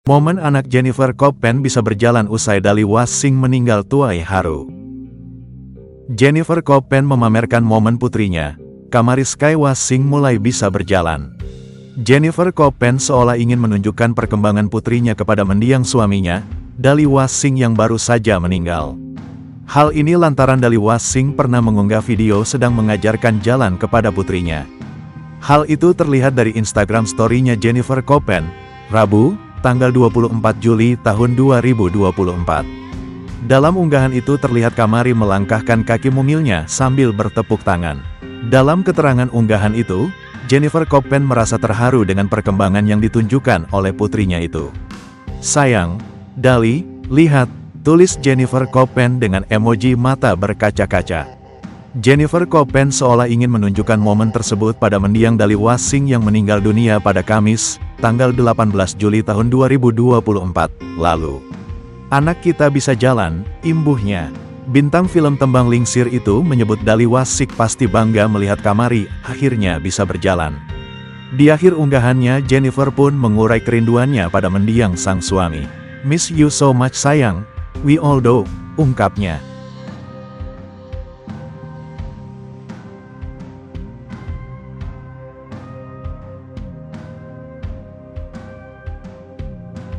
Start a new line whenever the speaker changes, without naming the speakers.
Momen anak Jennifer Copen bisa berjalan usai Dali Wassing meninggal tuai haru. Jennifer Copen memamerkan momen putrinya, Kamariskay Wassing mulai bisa berjalan. Jennifer Copen seolah ingin menunjukkan perkembangan putrinya kepada mendiang suaminya, Dali Wassing yang baru saja meninggal. Hal ini lantaran Dali Wassing pernah mengunggah video sedang mengajarkan jalan kepada putrinya. Hal itu terlihat dari Instagram story-nya Jennifer Copen, Rabu, tanggal 24 Juli tahun 2024. Dalam unggahan itu terlihat Kamari melangkahkan kaki mungilnya sambil bertepuk tangan. Dalam keterangan unggahan itu, Jennifer Copen merasa terharu dengan perkembangan yang ditunjukkan oleh putrinya itu. "Sayang, Dali, lihat," tulis Jennifer Copen dengan emoji mata berkaca-kaca. Jennifer Copen seolah ingin menunjukkan momen tersebut pada mendiang Dali Wassing yang meninggal dunia pada Kamis, tanggal 18 Juli tahun 2024, lalu. "Anak kita bisa jalan," imbuhnya. Bintang film Tembang Lingsir itu menyebut Dali Wassing pasti bangga melihat Kamari akhirnya bisa berjalan. Di akhir unggahannya, Jennifer pun mengurai kerinduannya pada mendiang sang suami. "Miss you so much sayang, we all do," ungkapnya.